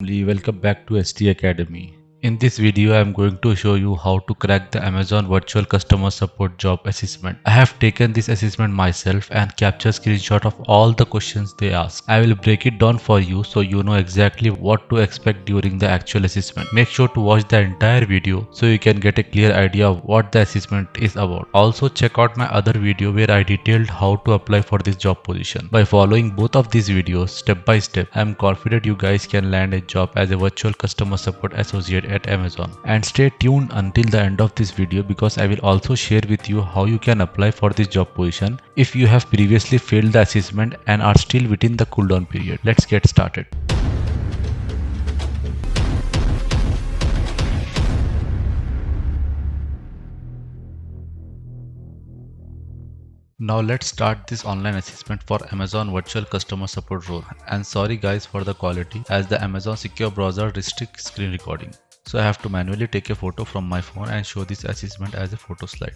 Welcome back to ST Academy. In this video, I am going to show you how to crack the Amazon Virtual Customer Support Job Assessment. I have taken this assessment myself and captured screenshot of all the questions they ask. I will break it down for you so you know exactly what to expect during the actual assessment. Make sure to watch the entire video so you can get a clear idea of what the assessment is about. Also check out my other video where I detailed how to apply for this job position. By following both of these videos step by step, I am confident you guys can land a job as a virtual customer support associate at Amazon. And stay tuned until the end of this video because I will also share with you how you can apply for this job position if you have previously failed the assessment and are still within the cooldown period. Let's get started. Now let's start this online assessment for Amazon virtual customer support role. And sorry guys for the quality as the Amazon secure browser restricts screen recording. So I have to manually take a photo from my phone and show this assessment as a photo slide.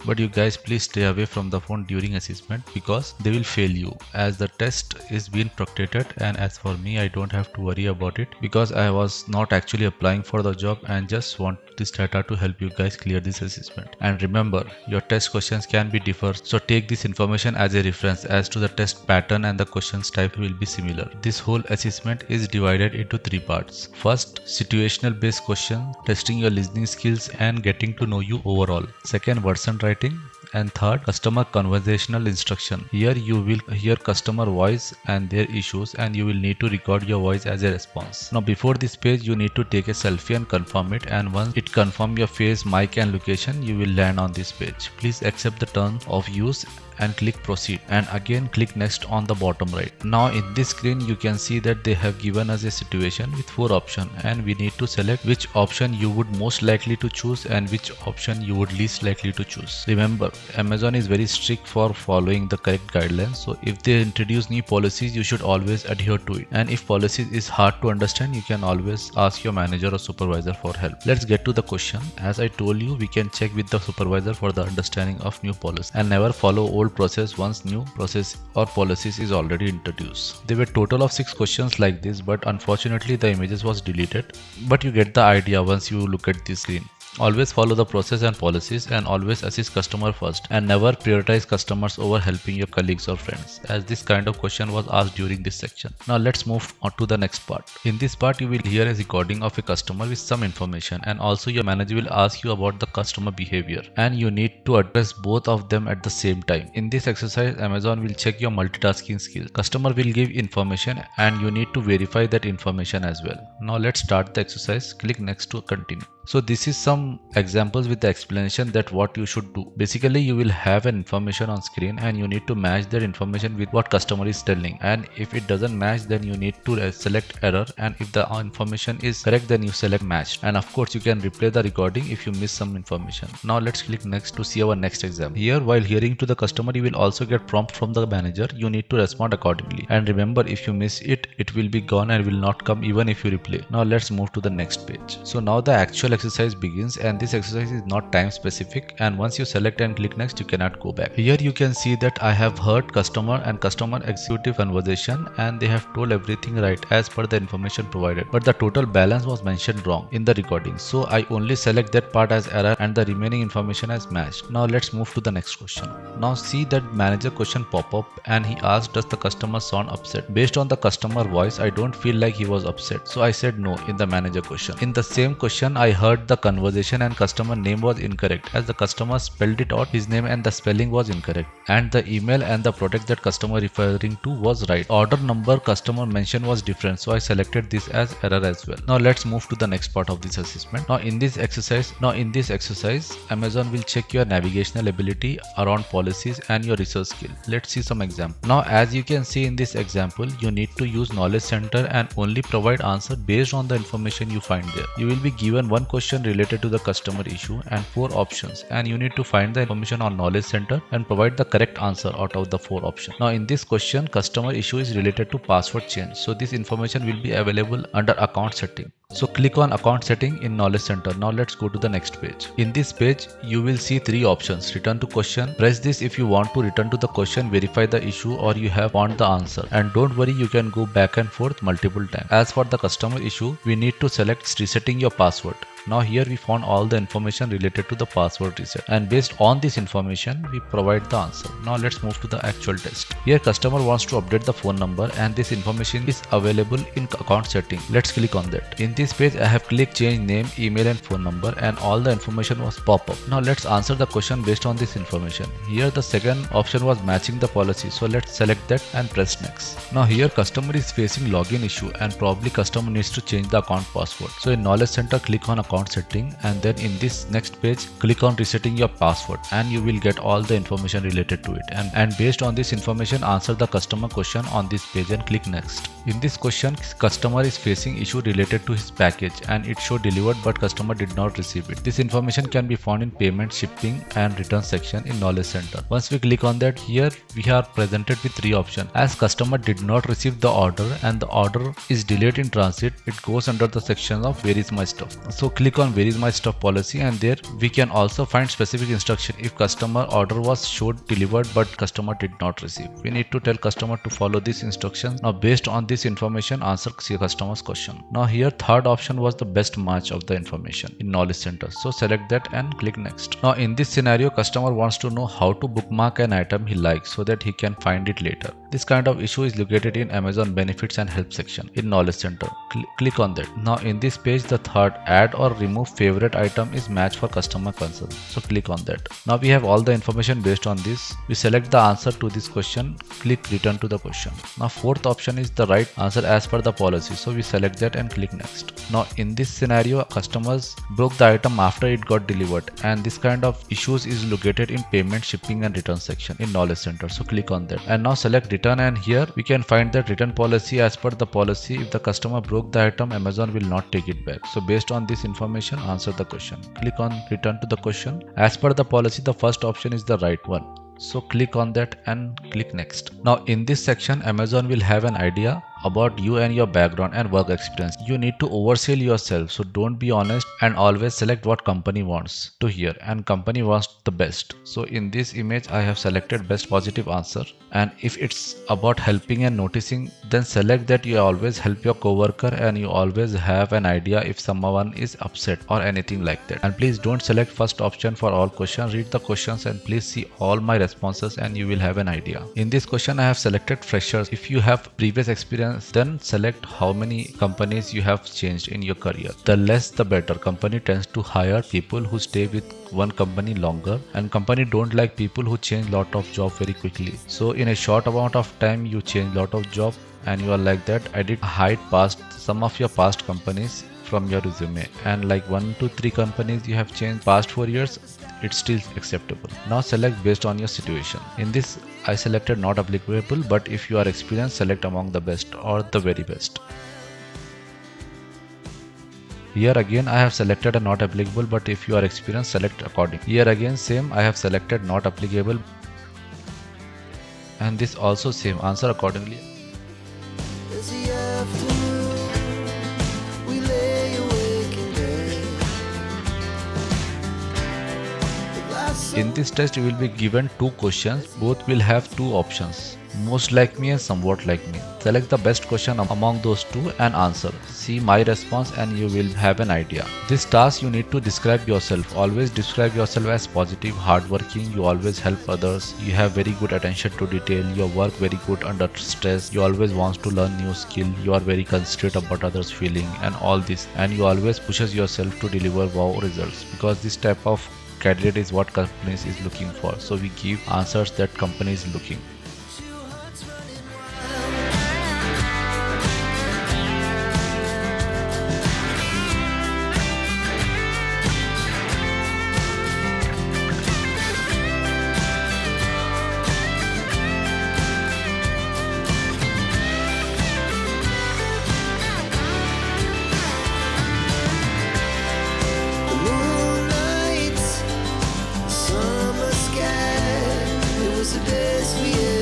But you guys please stay away from the phone during assessment because they will fail you as the test is being protected, and as for me I don't have to worry about it because I was not actually applying for the job and just want this data to help you guys clear this assessment. And remember, your test questions can be different, so take this information as a reference as to the test pattern and the questions type will be similar. This whole assessment is divided into three parts. First, situational based question, testing your listening skills and getting to know you overall. Second, Versant writing. And third, customer conversational instruction. Here you will hear customer voice and their issues and you will need to record your voice as a response. Now before this page you need to take a selfie and confirm it, and once it confirm your face, mic and location, you will land on this page. Please accept the terms of use and click proceed, and again click next on the bottom right. Now in this screen you can see that they have given us a situation with 4 options and we need to select which option you would most likely to choose and which option you would least likely to choose. Remember, Amazon is very strict for following the correct guidelines, so if they introduce new policies you should always adhere to it, and if policies is hard to understand you can always ask your manager or supervisor for help. Let's get to the question. As I told you, we can check with the supervisor for the understanding of new policy and never follow old process once new process or policies is already introduced. There were total of 6 questions like this, but unfortunately the images was deleted, but you get the idea once you look at this screen. Always follow the process and policies and always assist customer first and never prioritize customers over helping your colleagues or friends, as this kind of question was asked during this section. Now let's move on to the next part. In this part you will hear a recording of a customer with some information, and also your manager will ask you about the customer behavior and you need to address both of them at the same time. In this exercise Amazon will check your multitasking skills. Customer will give information and you need to verify that information as well. Now let's start the exercise. Click next to continue. So this is some examples with the explanation that what you should do. Basically you will have an information on screen and you need to match that information with what customer is telling, and if it doesn't match then you need to select error, and if the information is correct then you select matched, and of course you can replay the recording if you miss some information. Now let's click next to see our next example. Here while hearing to the customer you will also get prompt from the manager. You need to respond accordingly, and remember if you miss it, it will be gone and will not come even if you replay. Now let's move to the next page. So now the actual exercise begins, and this exercise is not time specific, and once you select and click next you cannot go back. Here you can see that I have heard customer and customer executive conversation and they have told everything right as per the information provided, but the total balance was mentioned wrong in the recording, so I only select that part as error and the remaining information as matched. Now let's move to the next question. Now see that manager question pop up and he asked does the customer sound upset. Based on the customer voice I don't feel like he was upset, so I said no in the manager question. In the same question I heard the conversation and customer name was incorrect as the customer spelled it out his name and the spelling was incorrect, and the email and the product that customer referring to was right. Order number customer mentioned was different, so I selected this as error as well. Now let's move to the next part of this assessment. Now in this exercise Amazon will check your navigational ability around policies and your research skill. Let's see some example. Now as you can see in this example you need to use knowledge center and only provide answer based on the information you find there. You will be given one question related to the customer issue and 4 options, and you need to find the information on knowledge center and provide the correct answer out of the 4 options. Now in this question customer issue is related to password change, so this information will be available under account setting. So click on account setting in Knowledge Center. Now let's go to the next page. In this page, you will see three options. Return to question. Press this if you want to return to the question, verify the issue, or you have found the answer. And don't worry, you can go back and forth multiple times. As for the customer issue, we need to select resetting your password. Now here we found all the information related to the password reset, and based on this information we provide the answer. Now let's move to the actual test. Here customer wants to update the phone number and this information is available in account setting. Let's click on that. In this page I have clicked change name, email and phone number, and all the information was pop up. Now let's answer the question based on this information. Here the second option was matching the policy, so let's select that and press next. Now here customer is facing login issue and probably customer needs to change the account password. So in Knowledge Center click on account setting, and then in this next page click on resetting your password, and you will get all the information related to it, and based on this information answer the customer question on this page and click next. In this question customer is facing issue related to his package and it showed delivered but customer did not receive it. This information can be found in payment, shipping and return section in Knowledge Center. Once we click on that, here we are presented with three options. As customer did not receive the order and the order is delayed in transit, it goes under the section of where is my stuff. So click on where is my stuff policy, and there we can also find specific instruction if customer order was showed delivered but customer did not receive. We need to tell customer to follow these instructions. Now based on this information answer customer's question. Now here third option was the best match of the information in Knowledge Center, so select that and click next. Now in this scenario customer wants to know how to bookmark an item he likes so that he can find it later. This kind of issue is located in Amazon benefits and help section in Knowledge Center. Click on that. Now in this page the third add or remove favorite item is matched for customer concern, so click on that. Now we have all the information based on this. We select the answer to this question, click return to the question. Now fourth option is the right answer as per the policy, so we select that and click next. Now in this scenario customers broke the item after it got delivered, and this kind of issues is located in payment, shipping and return section in Knowledge Center, so click on that. And now select return, and here we can find that return policy. As per the policy, if the customer broke the item, Amazon will not take it back. So based on this information answer the question. Click on return to the question. As per the policy the first option is the right one, so click on that and click next. Now in this section Amazon will have an idea about you and your background and work experience. You need to oversell yourself, so don't be honest and always select what company wants to hear, and company wants the best. So in this image I have selected best positive answer, and if it's about helping and noticing, then select that you always help your coworker and you always have an idea if someone is upset or anything like that. And please don't select first option for all questions. Read the questions and please see all my responses and you will have an idea. In this question I have selected freshers. If you have previous experience, then select how many companies you have changed in your career. The less the better. Company tends to hire people who stay with one company longer, and company don't like people who change lot of job very quickly. So in a short amount of time you change lot of job and you are like that. Hide past some of your past companies from your resume, and like 1 to 3 companies you have changed past 4 years, it's still acceptable. Now select based on your situation. In this I selected not applicable, but if you are experienced select among the best or the very best. Here again I have selected a not applicable, but if you are experienced select according. Here again same, I have selected not applicable, and this also same, answer accordingly. In this test you will be given 2 questions. Both will have 2 options, most like me and somewhat like me. Select the best question among those 2 and answer. See my response and you will have an idea. This task you need to describe yourself. Always describe yourself as positive, hardworking, you always help others, you have very good attention to detail, your work very good under stress, you always want to learn new skill, you are very considerate about others' feeling and all this, and you always pushes yourself to deliver wow results, because this type of candidate is what companies is looking for. So we give answers that company is looking. The best we ever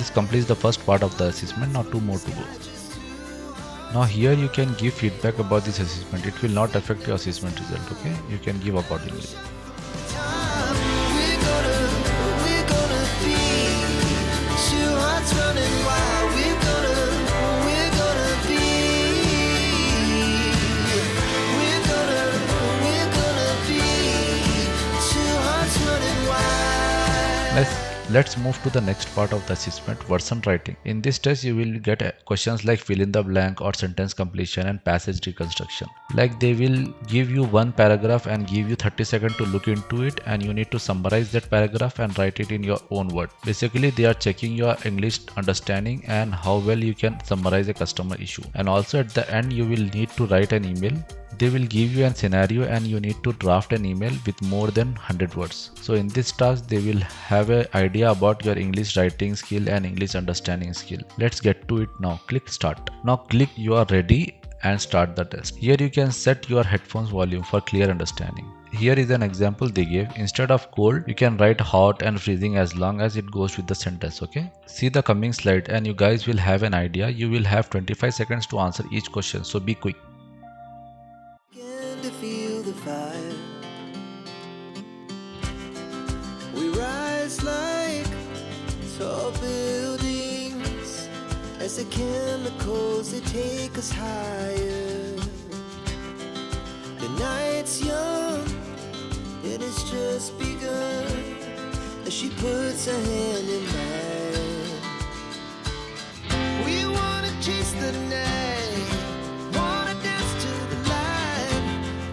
This completes the first part of the assessment. Now 2 more to go. Now here you can give feedback about this assessment. It will not affect your assessment result, okay? You can give accordingly. Let's move to the next part of the assessment, Versant writing. In this test, you will get questions like fill in the blank or sentence completion and passage reconstruction. Like they will give you one paragraph and give you 30 seconds to look into it, and you need to summarize that paragraph and write it in your own word. Basically, they are checking your English understanding and how well you can summarize a customer issue. And also at the end, you will need to write an email. They will give you a scenario and you need to draft an email with more than 100 words. So in this task, they will have an idea about your English writing skill and English understanding skill. Let's get to it now. Click start. Now click you are ready and start the test. Here you can set your headphones volume for clear understanding. Here is an example they gave. Instead of cold, you can write hot and freezing as long as it goes with the sentence, okay? See the coming slide and you guys will have an idea. You will have 25 seconds to answer each question, so be quick. Feel the fire. We rise like tall buildings as the chemicals they take us higher. The night's young and it's just begun as she puts her hand in mine. We wanna chase the night, wanna dance to the light,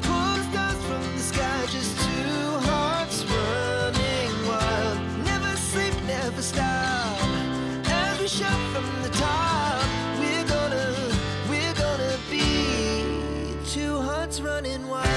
pull the stars from the sky, just two hearts running wild. Never sleep, never stop, as we shout from the top. We're gonna be two hearts running wild.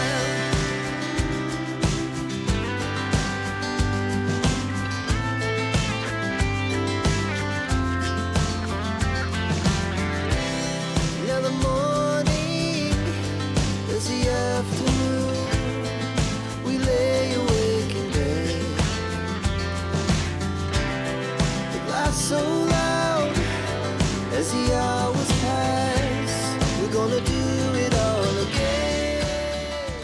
So loud as the hours pass, we're gonna do it all again.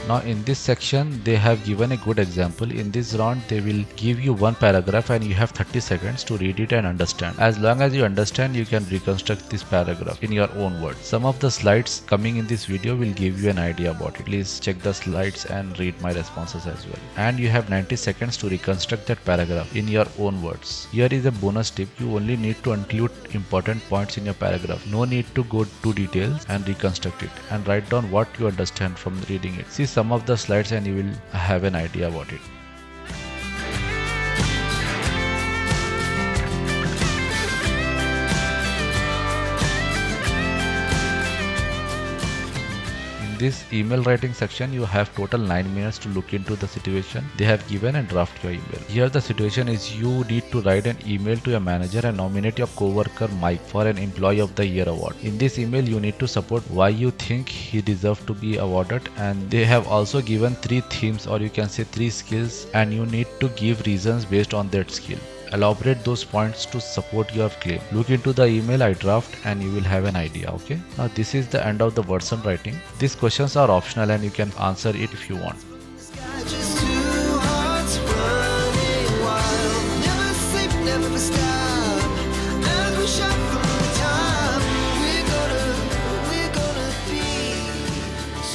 Now in this section they have given a good example. In this round they will give you one paragraph and you have 30 seconds to read it and understand. As long as you understand, you can reconstruct this paragraph in your own words. Some of the slides coming in this video will give you an idea about it. Please check the slides and read my responses as well. And you have 90 seconds to reconstruct that paragraph in your own words. Here is a bonus tip. You only need to include important points in your paragraph. No need to go to details and reconstruct it, and write down what you understand from reading it. See some of the slides and you will have an idea about it. This email writing section, you have total 9 minutes to look into the situation they have given and draft your email. Here the situation is you need to write an email to your manager and nominate your co-worker Mike for an Employee of the Year award. In this email you need to support why you think he deserves to be awarded, and they have also given 3 themes, or you can say 3 skills, and you need to give reasons based on that skill. Elaborate those points to support your claim. Look into the email I draft and you will have an idea, okay? Now this is the end of the Versant writing. These questions are optional and you can answer it if you want. Just two hearts running wild. Never sleep, never stop, as we shout from the top. We're gonna be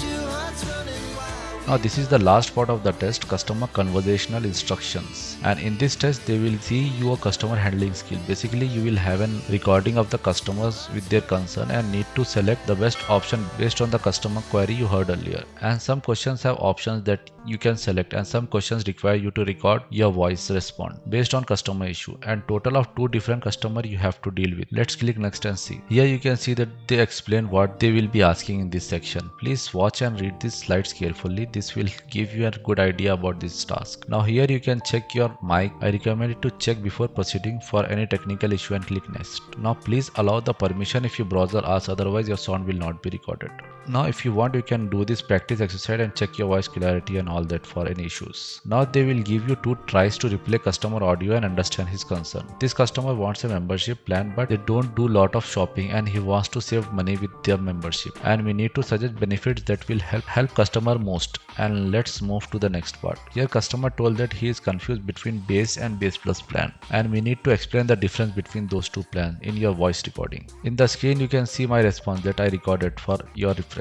two hearts running wild. Now this is the last part of the test, customer conversational instructions. And in this test they will see your customer handling skill. Basically you will have a recording of the customers with their concern and need to select the best option based on the customer query you heard earlier. And some questions have options that you can select, and some questions require you to record your voice respond based on customer issue. And total of 2 different customers you have to deal with. Let's click next and see. Here you can see that they explain what they will be asking in this section. Please watch and read these slides carefully. this will give you a good idea about this task. Now here you can check your mic. I recommend it to check before proceeding for any technical issue and click next. Now please allow the permission if your browser asks, otherwise your sound will not be recorded. Now if you want, you can do this practice exercise and check your voice clarity and all that for any issues. Now they will give you 2 tries to replay customer audio and understand his concern. This customer wants a membership plan, but they don't do lot of shopping and he wants to save money with their membership, and we need to suggest benefits that will help customer most. And let's move to the next part. Here customer told that he is confused between base and base plus plan, and we need to explain the difference between those two plans in your voice recording. In the screen you can see my response that I recorded for your reference.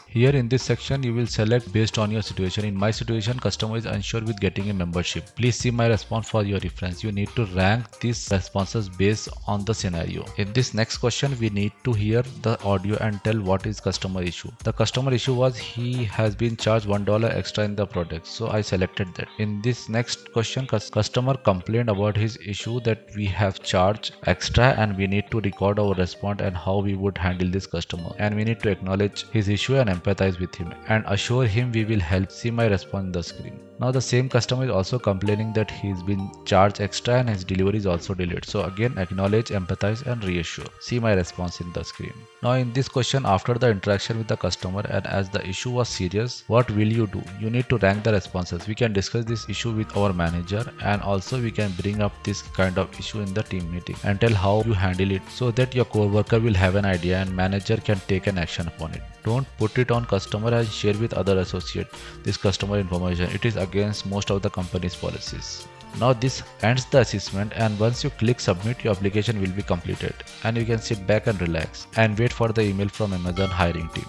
Here in this section you will select based on your situation. In my situation, customer is unsure with getting a membership. Please see my response for your reference. You need to rank these responses based on the scenario. In this next question we need to hear the audio and tell what is customer issue. The customer issue was he has been charged $1 extra in the product, so I selected that. In this next question, customer complained about his issue that we have charged extra, and we need to record our response and how we would handle this customer, and we need to acknowledge his issue and empathize with him and assure him we will help. See my response in the screen. Now the same customer is also complaining that he's been charged extra and his delivery is also delayed. So again, acknowledge, empathize and reassure. See my response in the screen. Now in this question, after the interaction with the customer and as the issue was serious, what will you do? You need to rank the responses. We can discuss this issue with our manager, and also we can bring up this kind of issue in the team meeting and tell how you handle it so that your coworker will have an idea and manager can take an action upon it. Don't put it on customer and share with other associate this customer information. It is against most of the company's policies. Now this ends the assessment, and once you click submit, your application will be completed and you can sit back and relax and wait for the email from Amazon hiring team.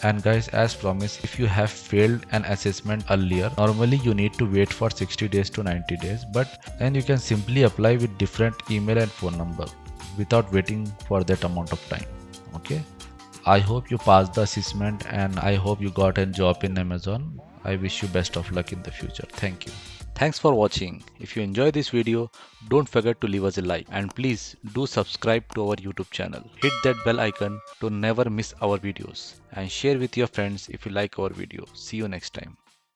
And guys, as promised, if you have failed an assessment earlier, normally you need to wait for 60 days to 90 days, but then you can simply apply with different email and phone number without waiting for that amount of time. Okay, I hope you passed the assessment and I hope you got a job in Amazon. I wish you best of luck in the future. Thank you. Thanks for watching. If you enjoyed this video, don't forget to leave us a like, and please do subscribe to our YouTube channel. Hit that bell icon to never miss our videos and share with your friends if you like our video. See you next time.